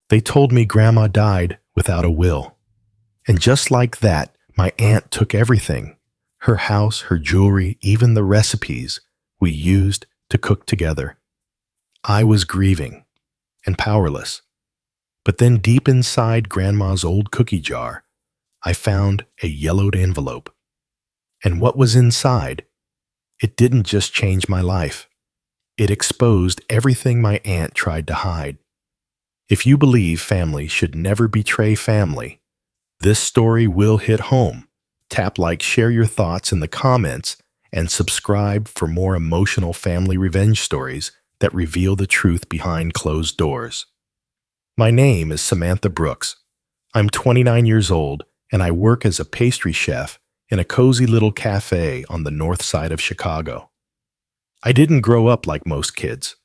They told me Grandma died without a will. And just like that, my aunt took everything. Her house, her jewelry, even the recipes we used to cook together. I was grieving and powerless. But then deep inside Grandma's old cookie jar, I found a yellowed envelope. And what was inside? It didn't just change my life. It exposed everything my aunt tried to hide. If you believe family should never betray family, this story will hit home. Tap like, share your thoughts in the comments, and subscribe for more emotional family revenge stories that reveal the truth behind closed doors. My name is Samantha Brooks. I'm 29 years old, and I work as a pastry chef in a cozy little cafe on the north side of Chicago. I didn't grow up like most kids.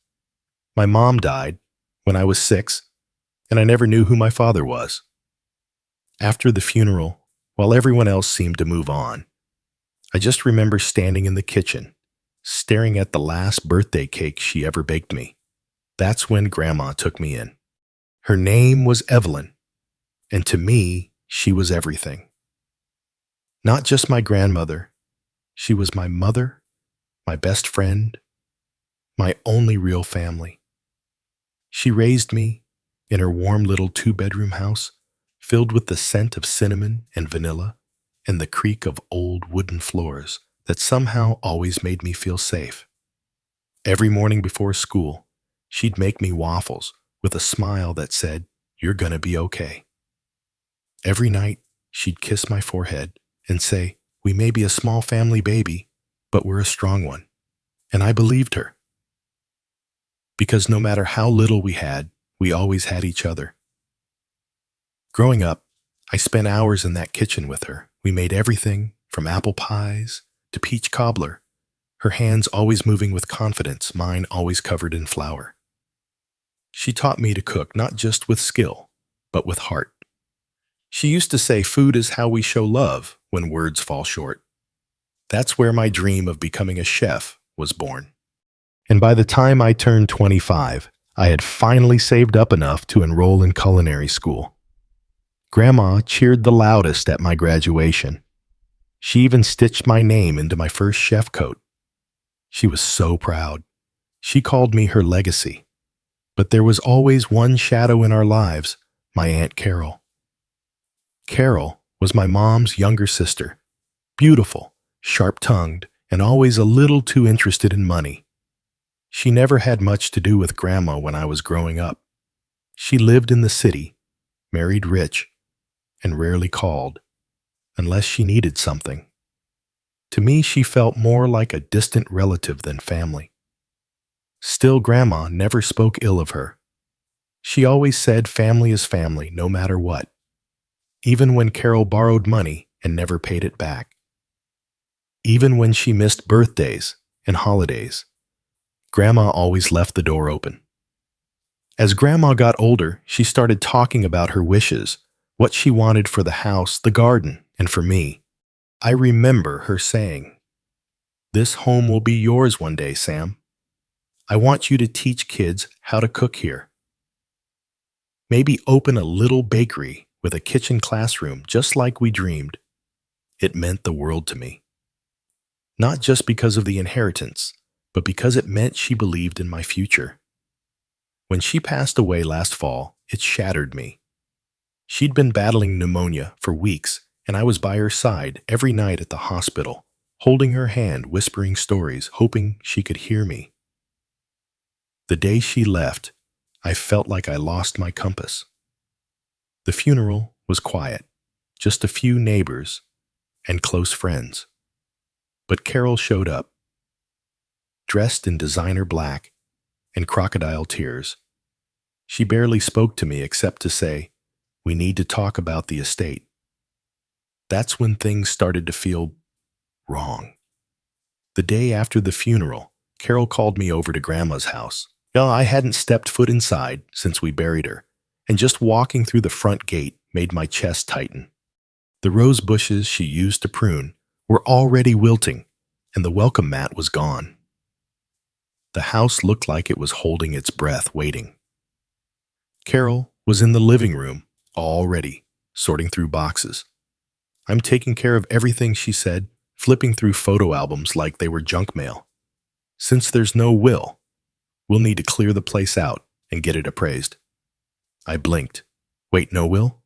My mom died when I was 6, and I never knew who my father was. After the funeral, while everyone else seemed to move on, I just remember standing in the kitchen, staring at the last birthday cake she ever baked me. That's when Grandma took me in. Her name was Evelyn, and to me, she was everything. Not just my grandmother, she was my mother, my best friend, my only real family. She raised me in her warm little 2-bedroom house, filled with the scent of cinnamon and vanilla and the creak of old wooden floors that somehow always made me feel safe. Every morning before school, she'd make me waffles with a smile that said, "You're gonna be okay." Every night, she'd kiss my forehead and say, "We may be a small family baby, but we're a strong one." And I believed her. Because no matter how little we had, we always had each other. Growing up, I spent hours in that kitchen with her. We made everything from apple pies to peach cobbler, her hands always moving with confidence, mine always covered in flour. She taught me to cook not just with skill, but with heart. She used to say food is how we show love when words fall short. That's where my dream of becoming a chef was born. And by the time I turned 25, I had finally saved up enough to enroll in culinary school. Grandma cheered the loudest at my graduation. She even stitched my name into my first chef coat. She was so proud. She called me her legacy. But there was always one shadow in our lives, my Aunt Carol. Carol was my mom's younger sister, beautiful, sharp-tongued, and always a little too interested in money. She never had much to do with Grandma when I was growing up. She lived in the city, married rich, and rarely called, unless she needed something. To me, she felt more like a distant relative than family. Still, Grandma never spoke ill of her. She always said family is family, no matter what, even when Carol borrowed money and never paid it back. Even when she missed birthdays and holidays, Grandma always left the door open. As Grandma got older, she started talking about her wishes, what she wanted for the house, the garden, and for me. I remember her saying, "This home will be yours one day, Sam. I want you to teach kids how to cook here. Maybe open a little bakery with a kitchen classroom just like we dreamed." It meant the world to me. Not just because of the inheritance, but because it meant she believed in my future. When she passed away last fall, it shattered me. She'd been battling pneumonia for weeks, and I was by her side every night at the hospital, holding her hand, whispering stories, hoping she could hear me. The day she left, I felt like I lost my compass. The funeral was quiet, just a few neighbors and close friends. But Carol showed up, dressed in designer black and crocodile tears. She barely spoke to me except to say, "We need to talk about the estate." That's when things started to feel wrong. The day after the funeral, Carol called me over to Grandma's house. No, I hadn't stepped foot inside since we buried her, and just walking through the front gate made my chest tighten. The rose bushes she used to prune were already wilting, and the welcome mat was gone. The house looked like it was holding its breath, waiting. Carol was in the living room, all ready, sorting through boxes. I'm taking care of everything, she said, flipping through photo albums like they were junk mail. Since there's no will, we'll need to clear the place out and get it appraised. I blinked. Wait, no will?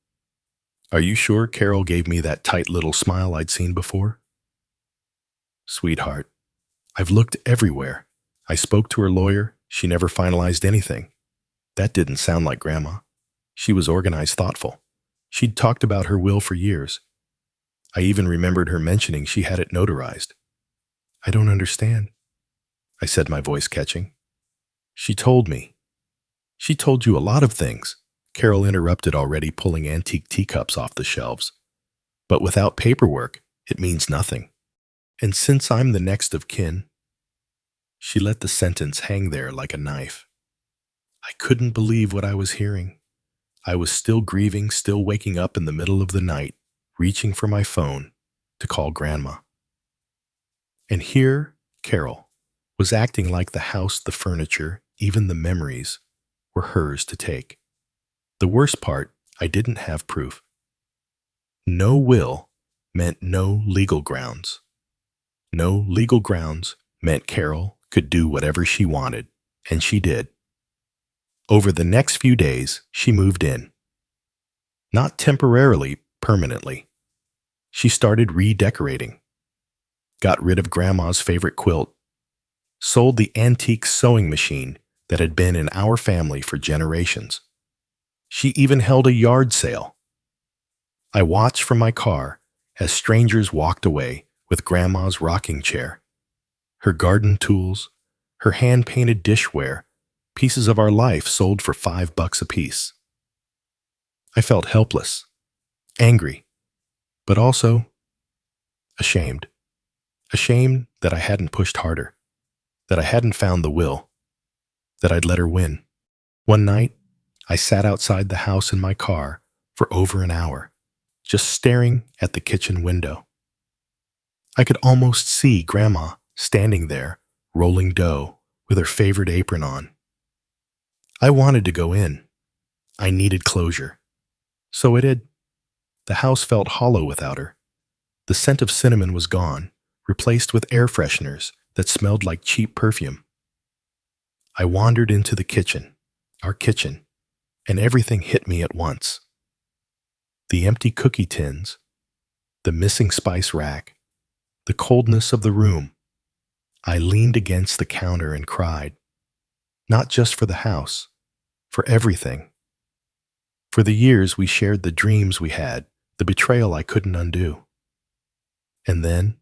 Are you sure? Carol gave me that tight little smile I'd seen before. Sweetheart, I've looked everywhere. I spoke to her lawyer. She never finalized anything. That didn't sound like Grandma. She was organized, thoughtful. She'd talked about her will for years. I even remembered her mentioning she had it notarized. I don't understand, I said, my voice catching. She told me. She told you a lot of things, Carol interrupted, already pulling antique teacups off the shelves. But without paperwork, it means nothing. And since I'm the next of kin, she let the sentence hang there like a knife. I couldn't believe what I was hearing. I was still grieving, still waking up in the middle of the night, reaching for my phone to call Grandma. And here, Carol was acting like the house, the furniture, even the memories were hers to take. The worst part, I didn't have proof. No will meant no legal grounds. No legal grounds meant Carol could do whatever she wanted, and she did. Over the next few days, she moved in. Not temporarily, permanently. She started redecorating. Got rid of Grandma's favorite quilt. Sold the antique sewing machine that had been in our family for generations. She even held a yard sale. I watched from my car as strangers walked away with Grandma's rocking chair, her garden tools, her hand-painted dishware, pieces of our life sold for $5 apiece. I felt helpless, angry, but also ashamed. Ashamed that I hadn't pushed harder, that I hadn't found the will, that I'd let her win. One night, I sat outside the house in my car for over an hour, just staring at the kitchen window. I could almost see Grandma standing there, rolling dough with her favorite apron on. I wanted to go in. I needed closure. So I did. The house felt hollow without her. The scent of cinnamon was gone, replaced with air fresheners that smelled like cheap perfume. I wandered into the kitchen, our kitchen, and everything hit me at once. The empty cookie tins, the missing spice rack, the coldness of the room. I leaned against the counter and cried, not just for the house, for everything. For the years we shared, the dreams we had, the betrayal I couldn't undo. And then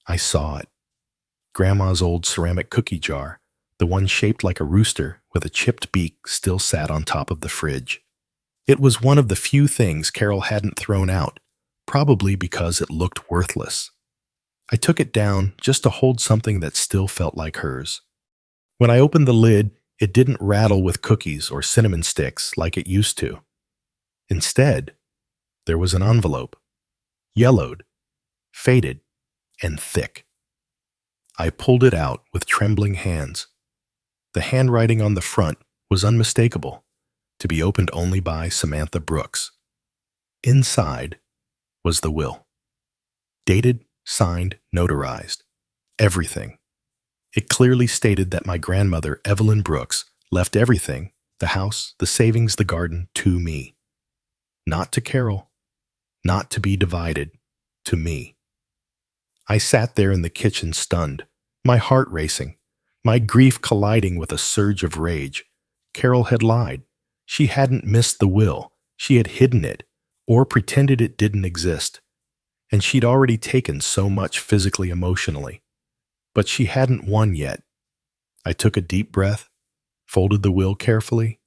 I saw it. Grandma's old ceramic cookie jar, the one shaped like a rooster with a chipped beak, still sat on top of the fridge. It was one of the few things Carol hadn't thrown out, probably because it looked worthless. I took it down just to hold something that still felt like hers. When I opened the lid, it didn't rattle with cookies or cinnamon sticks like it used to. Instead, there was an envelope, yellowed, faded, and thick. I pulled it out with trembling hands. The handwriting on the front was unmistakable, to be opened only by Samantha Brooks. Inside was the will. Dated, signed, notarized. Everything. It clearly stated that my grandmother, Evelyn Brooks, left everything, the house, the savings, the garden, to me. Not to Carol. Not to be divided. To me. I sat there in the kitchen stunned, my heart racing, my grief colliding with a surge of rage. Carol had lied. She hadn't missed the will. She had hidden it, or pretended it didn't exist. And she'd already taken so much physically, emotionally. But she hadn't won yet. I took a deep breath, folded the will carefully,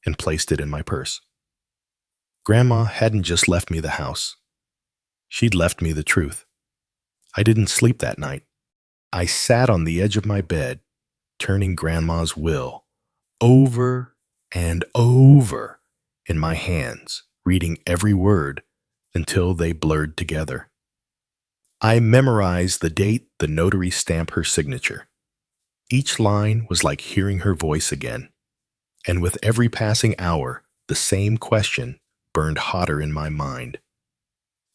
and placed it in my purse. Grandma hadn't just left me the house. She'd left me the truth. I didn't sleep that night. I sat on the edge of my bed, turning Grandma's will over and over in my hands, reading every word until they blurred together. I memorized the date, the notary stamp, her signature. Each line was like hearing her voice again, and with every passing hour, the same question burned hotter in my mind.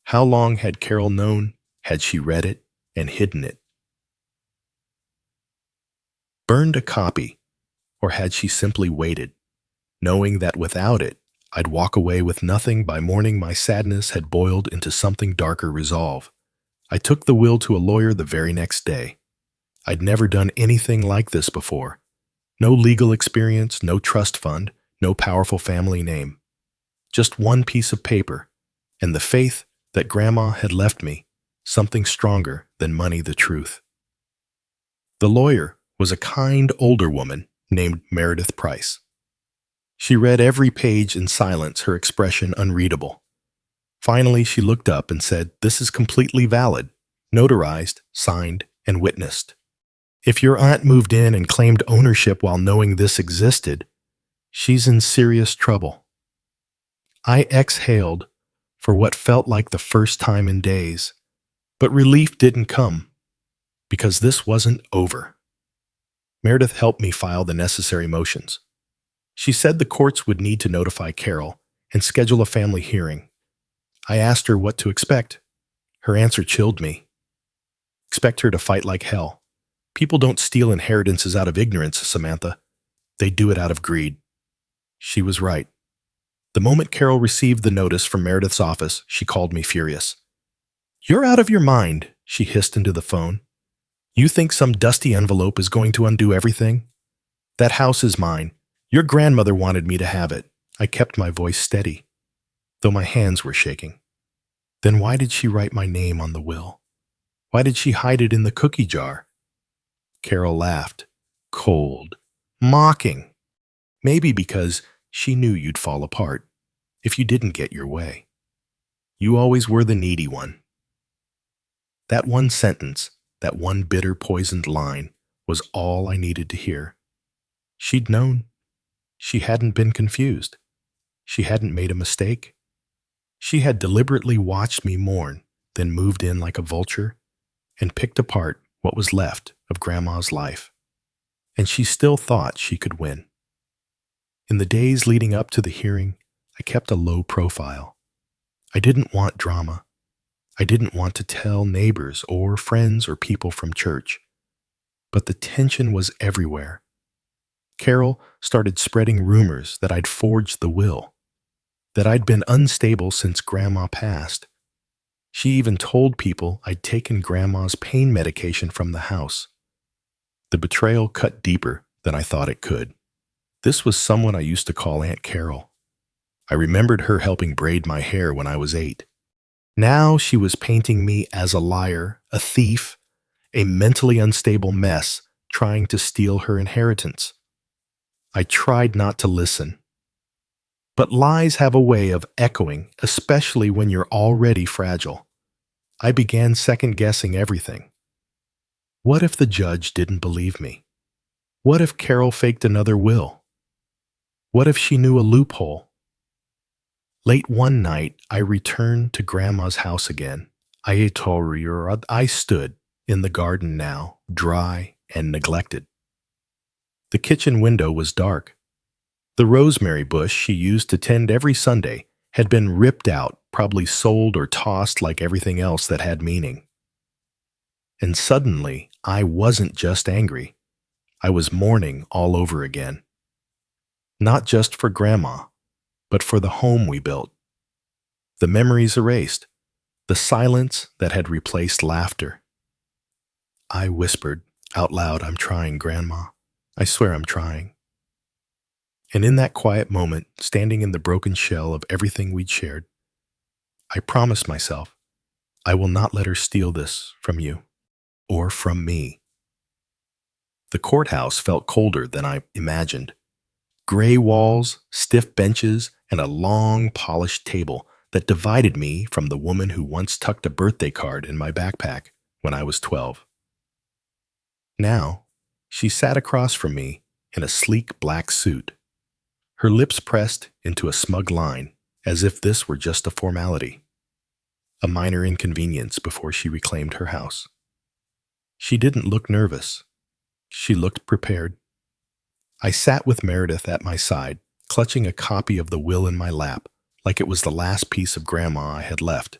How long had Carol known? Had she read it and hidden it? Burned a copy, or had she simply waited, knowing that without it, I'd walk away with nothing by morning my sadness had boiled into something darker resolve. I took the will to a lawyer the very next day. I'd never done anything like this before. No legal experience, no trust fund, no powerful family name. Just one piece of paper, and the faith that Grandma had left me, something stronger than money, the truth. The lawyer was a kind older woman named Meredith Price. She read every page in silence, her expression unreadable. Finally, she looked up and said, "This is completely valid, notarized, signed, and witnessed. If your aunt moved in and claimed ownership while knowing this existed, she's in serious trouble." I exhaled for what felt like the first time in days, but relief didn't come because this wasn't over. Meredith helped me file the necessary motions. She said the courts would need to notify Carol and schedule a family hearing. I asked her what to expect. Her answer chilled me. Expect her to fight like hell. People don't steal inheritances out of ignorance, Samantha. They do it out of greed. She was right. The moment Carol received the notice from Meredith's office, she called me furious. "You're out of your mind," she hissed into the phone. "You think some dusty envelope is going to undo everything? That house is mine. Your grandmother wanted me to have it." I kept my voice steady, though my hands were shaking. Then why did she write my name on the will? Why did she hide it in the cookie jar? Carol laughed, cold, mocking. Maybe because she knew you'd fall apart if you didn't get your way. You always were the needy one. That one sentence, that one bitter, poisoned line, was all I needed to hear. She'd known. She hadn't been confused. She hadn't made a mistake. She had deliberately watched me mourn, then moved in like a vulture and picked apart what was left of Grandma's life. And she still thought she could win. In the days leading up to the hearing, I kept a low profile. I didn't want drama. I didn't want to tell neighbors or friends or people from church. But the tension was everywhere. Carol started spreading rumors that I'd forged the will, that I'd been unstable since Grandma passed. She even told people I'd taken Grandma's pain medication from the house. The betrayal cut deeper than I thought it could. This was someone I used to call Aunt Carol. I remembered her helping braid my hair when I was 8. Now she was painting me as a liar, a thief, a mentally unstable mess trying to steal her inheritance. I tried not to listen. But lies have a way of echoing, especially when you're already fragile. I began second-guessing everything. What if the judge didn't believe me? What if Carol faked another will? What if she knew a loophole? Late one night, I returned to Grandma's house again. I stood in the garden now, dry and neglected. The kitchen window was dark. The rosemary bush she used to tend every Sunday had been ripped out, probably sold or tossed like everything else that had meaning. And suddenly, I wasn't just angry. I was mourning all over again. Not just for Grandma, but for the home we built. The memories erased, the silence that had replaced laughter. I whispered out loud, "I'm trying, Grandma. I swear I'm trying." And in that quiet moment, standing in the broken shell of everything we'd shared, I promised myself, I will not let her steal this from you or from me. The courthouse felt colder than I imagined. Gray walls, stiff benches, and a long, polished table that divided me from the woman who once tucked a birthday card in my backpack when I was 12. Now, she sat across from me in a sleek black suit, her lips pressed into a smug line, as if this were just a formality, a minor inconvenience before she reclaimed her house. She didn't look nervous. She looked prepared. I sat with Meredith at my side, clutching a copy of the will in my lap, like it was the last piece of Grandma I had left.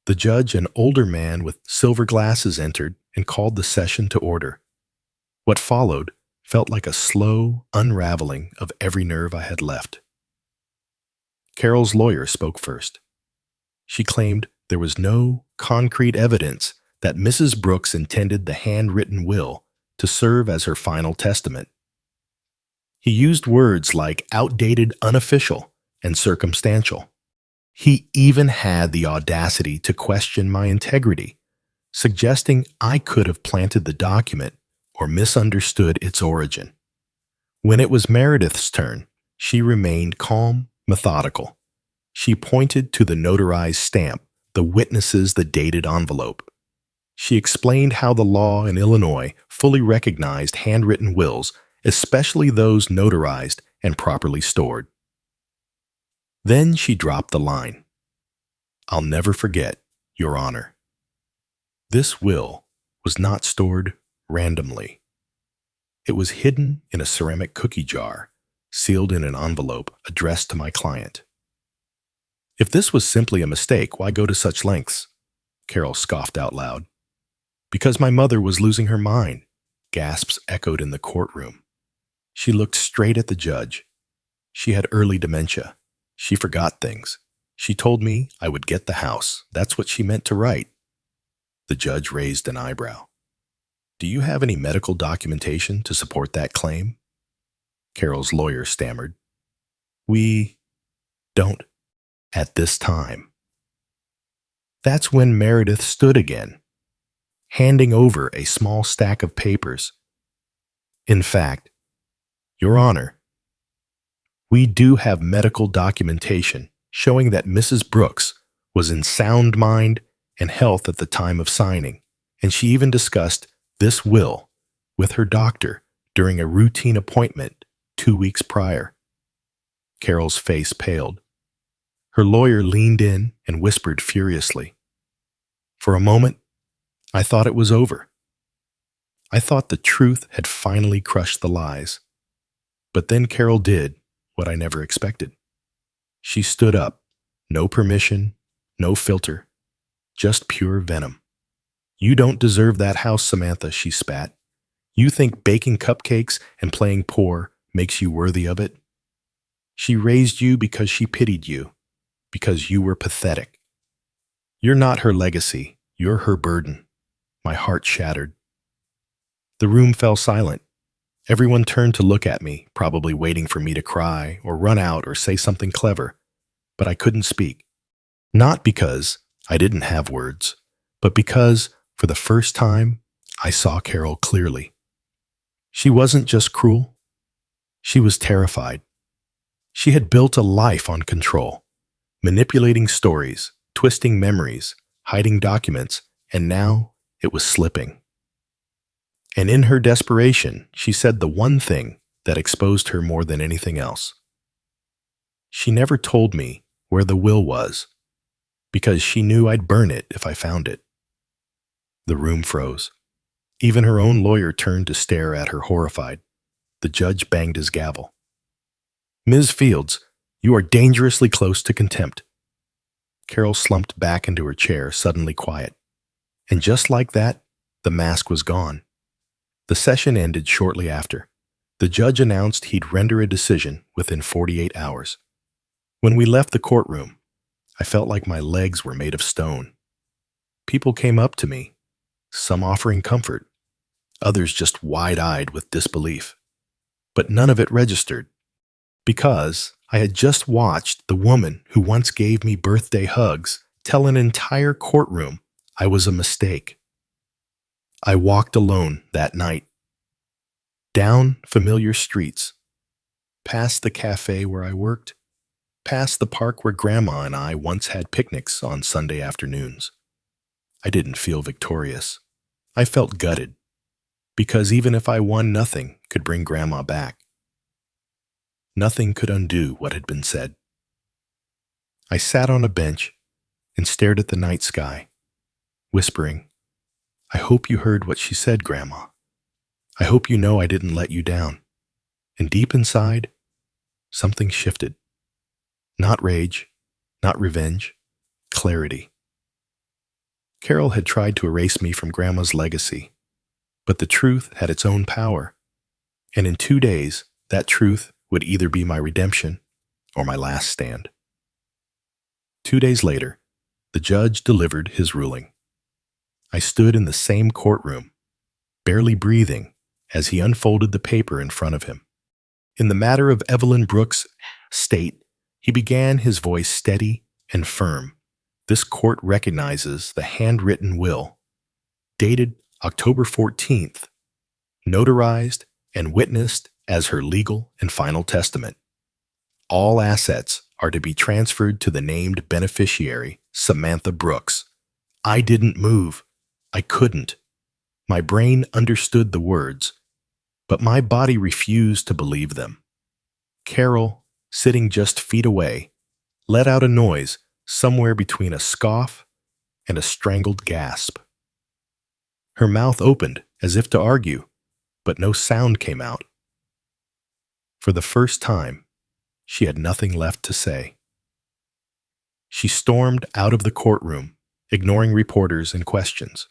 The judge, an older man with silver glasses, entered and called the session to order. What followed felt like a slow unraveling of every nerve I had left. Carol's lawyer spoke first. She claimed there was no concrete evidence that Mrs. Brooks intended the handwritten will to serve as her final testament. He used words like outdated, unofficial, and circumstantial. He even had the audacity to question my integrity, suggesting I could have planted the document or misunderstood its origin. When it was Meredith's turn, she remained calm, methodical. She pointed to the notarized stamp, the witnesses, the dated envelope. She explained how the law in Illinois fully recognized handwritten wills, especially those notarized and properly stored. Then she dropped the line. "I'll never forget, Your Honor. This will was not stored randomly. It was hidden in a ceramic cookie jar, sealed in an envelope addressed to my client." "If this was simply a mistake, why go to such lengths?" Carol scoffed out loud. "Because my mother was losing her mind," gasps echoed in the courtroom. She looked straight at the judge. She had early dementia. She forgot things. She told me I would get the house. That's what she meant to write. The judge raised an eyebrow. "Do you have any medical documentation to support that claim?" Carol's lawyer stammered. "We don't at this time." That's when Meredith stood again, handing over a small stack of papers. "In fact, Your Honor, we do have medical documentation showing that Mrs. Brooks was in sound mind and health at the time of signing, and she even discussed this will with her doctor during a routine appointment 2 weeks prior." Carol's face paled. Her lawyer leaned in and whispered furiously. "For a moment, I thought it was over. I thought the truth had finally crushed the lies. But then Carol did what I never expected. She stood up, no permission, no filter, just pure venom. 'You don't deserve that house, Samantha,' she spat. 'You think baking cupcakes and playing poor makes you worthy of it? She raised you because she pitied you, because you were pathetic. You're not her legacy, you're her burden.' My heart shattered. The room fell silent. Everyone turned to look at me, probably waiting for me to cry or run out or say something clever. But I couldn't speak. Not because I didn't have words, but because, for the first time, I saw Carol clearly. She wasn't just cruel. She was terrified. She had built a life on control, manipulating stories, twisting memories, hiding documents, and now it was slipping. And in her desperation, she said the one thing that exposed her more than anything else. She never told me where the will was, because she knew I'd burn it if I found it. The room froze. Even her own lawyer turned to stare at her horrified. The judge banged his gavel. "Ms. Fields, you are dangerously close to contempt." Carol slumped back into her chair, suddenly quiet. And just like that, the mask was gone. The session ended shortly after. The judge announced he'd render a decision within 48 hours. When we left the courtroom, I felt like my legs were made of stone. People came up to me, some offering comfort, others just wide-eyed with disbelief. But none of it registered, because I had just watched the woman who once gave me birthday hugs tell an entire courtroom I was a mistake. I walked alone that night, down familiar streets, past the cafe where I worked, past the park where Grandma and I once had picnics on Sunday afternoons. I didn't feel victorious. I felt gutted, because even if I won, nothing could bring Grandma back. Nothing could undo what had been said. I sat on a bench and stared at the night sky, whispering, "I hope you heard what she said, Grandma. I hope you know I didn't let you down." And deep inside, something shifted. Not rage, not revenge, clarity. Carol had tried to erase me from Grandma's legacy, but the truth had its own power, and in 2 days, that truth would either be my redemption or my last stand. 2 days later, the judge delivered his ruling. I stood in the same courtroom, barely breathing, as he unfolded the paper in front of him. In the matter of Evelyn Brooks' state, he began, his voice steady and firm. This court recognizes the handwritten will, dated October 14th, notarized and witnessed as her legal and final testament. All assets are to be transferred to the named beneficiary, Samantha Brooks. I didn't move. I couldn't. My brain understood the words, but my body refused to believe them. Carol, sitting just feet away, let out a noise somewhere between a scoff and a strangled gasp. Her mouth opened as if to argue, but no sound came out. For the first time, she had nothing left to say. She stormed out of the courtroom, ignoring reporters and questions.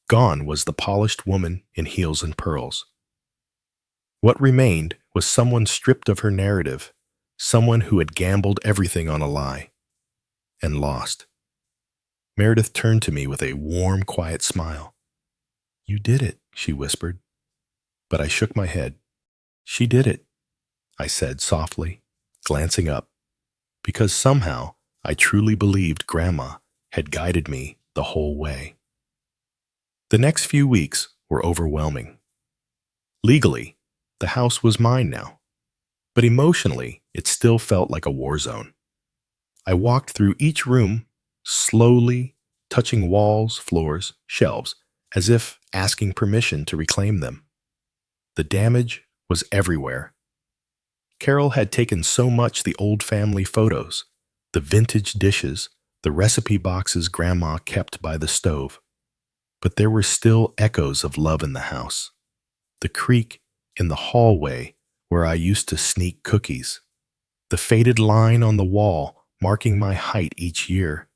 Gone was the polished woman in heels and pearls. What remained was someone stripped of her narrative, someone who had gambled everything on a lie and lost. Meredith turned to me with a warm, quiet smile. "You did it," she whispered. But I shook my head. "She did it," I said softly, glancing up, because somehow I truly believed Grandma had guided me the whole way. The next few weeks were overwhelming. Legally, the house was mine now, but emotionally, it still felt like a war zone. I walked through each room, slowly touching walls, floors, shelves, as if asking permission to reclaim them. The damage was everywhere. Carol had taken so much: the old family photos, the vintage dishes, the recipe boxes Grandma kept by the stove. But there were still echoes of love in the house. The creak in the hallway where I used to sneak cookies. The faded line on the wall marking my height each year.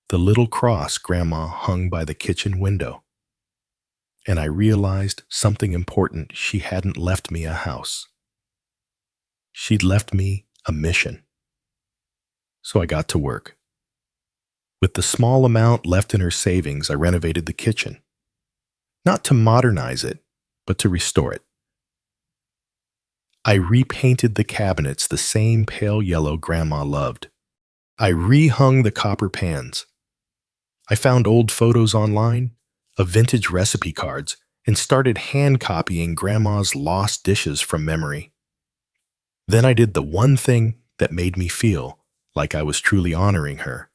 The little cross Grandma hung by the kitchen window. And I realized something important: she hadn't left me a house. She'd left me a mission. So I got to work. With the small amount left in her savings, I renovated the kitchen. Not to modernize it, but to restore it. I repainted the cabinets the same pale yellow Grandma loved. I rehung the copper pans. I found old photos online of vintage recipe cards and started hand copying Grandma's lost dishes from memory. Then I did the one thing that made me feel like I was truly honoring her.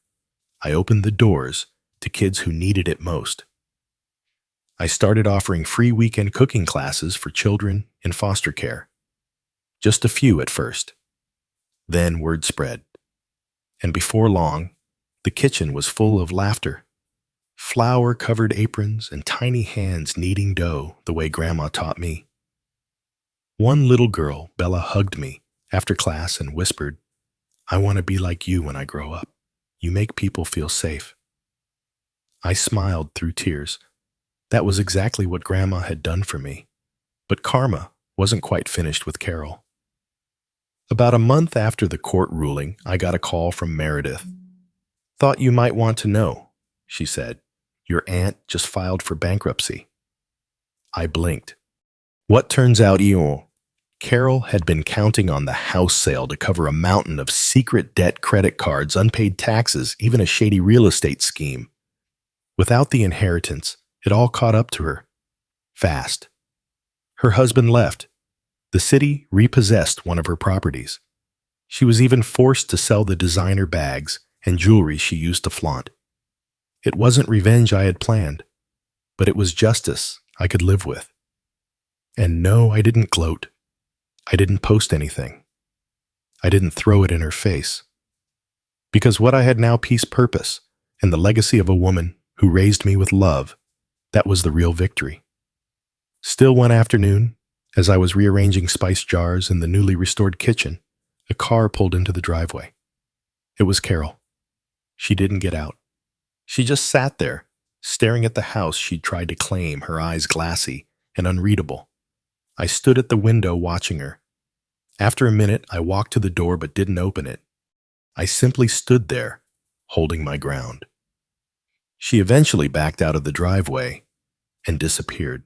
I opened the doors to kids who needed it most. I started offering free weekend cooking classes for children in foster care. Just a few at first. Then word spread. And before long, the kitchen was full of laughter. Flour-covered aprons and tiny hands kneading dough the way Grandma taught me. One little girl, Bella, hugged me after class and whispered, "I want to be like you when I grow up. You make people feel safe." I smiled through tears. That was exactly what Grandma had done for me. But karma wasn't quite finished with Carol. About a month after the court ruling, I got a call from Meredith. "Thought you might want to know," she said. "Your aunt just filed for bankruptcy." I blinked. What turns out, Carol had been counting on the house sale to cover a mountain of secret debt, credit cards, unpaid taxes, even a shady real estate scheme. Without the inheritance, it all caught up to her. Fast. Her husband left. The city repossessed one of her properties. She was even forced to sell the designer bags and jewelry she used to flaunt. It wasn't revenge I had planned, but it was justice I could live with. And no, I didn't gloat. I didn't post anything. I didn't throw it in her face. Because what I had now: peace, purpose, and the legacy of a woman who raised me with love, that was the real victory. Still, one afternoon, as I was rearranging spice jars in the newly restored kitchen, A car pulled into the driveway. It was Carol. She didn't get out. She just sat there, staring at the house she'd tried to claim, her eyes glassy and unreadable. I stood at the window watching her. After a minute, I walked to the door but didn't open it. I simply stood there, holding my ground. She eventually backed out of the driveway and disappeared.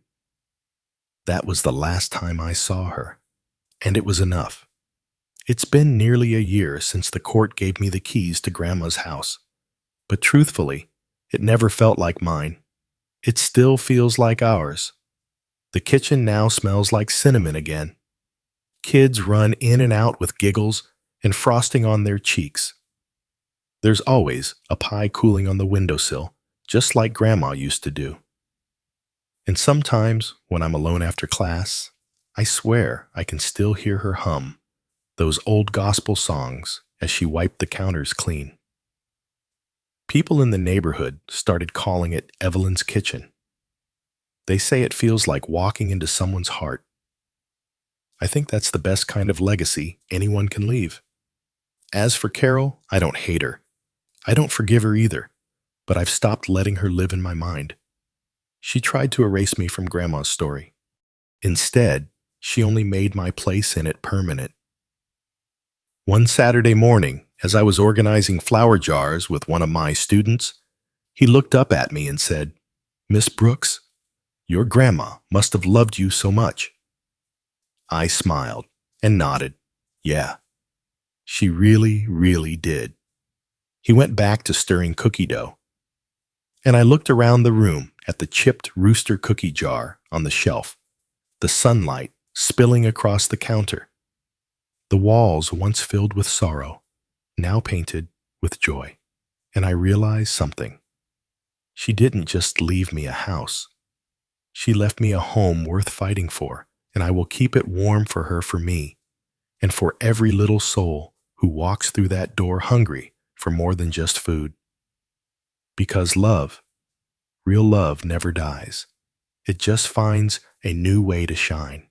That was the last time I saw her, and it was enough. It's been nearly a year since the court gave me the keys to Grandma's house, but truthfully, it never felt like mine. It still feels like ours. The kitchen now smells like cinnamon again. Kids run in and out with giggles and frosting on their cheeks. There's always a pie cooling on the windowsill, just like Grandma used to do. And sometimes, when I'm alone after class, I swear I can still hear her hum those old gospel songs as she wiped the counters clean. People in the neighborhood started calling it Evelyn's kitchen. They say it feels like walking into someone's heart. I think that's the best kind of legacy anyone can leave. As for Carol, I don't hate her. I don't forgive her either, but I've stopped letting her live in my mind. She tried to erase me from Grandma's story. Instead, she only made my place in it permanent. One Saturday morning, as I was organizing flower jars with one of my students, he looked up at me and said, "Miss Brooks, your grandma must have loved you so much." I smiled and nodded. Yeah, she really, really did. He went back to stirring cookie dough, and I looked around the room at the chipped rooster cookie jar on the shelf, the sunlight spilling across the counter. The walls once filled with sorrow, now painted with joy. And I realized something. She didn't just leave me a house. She left me a home worth fighting for, and I will keep it warm for her, for me, and for every little soul who walks through that door hungry for more than just food. Because love, real love, never dies. It just finds a new way to shine.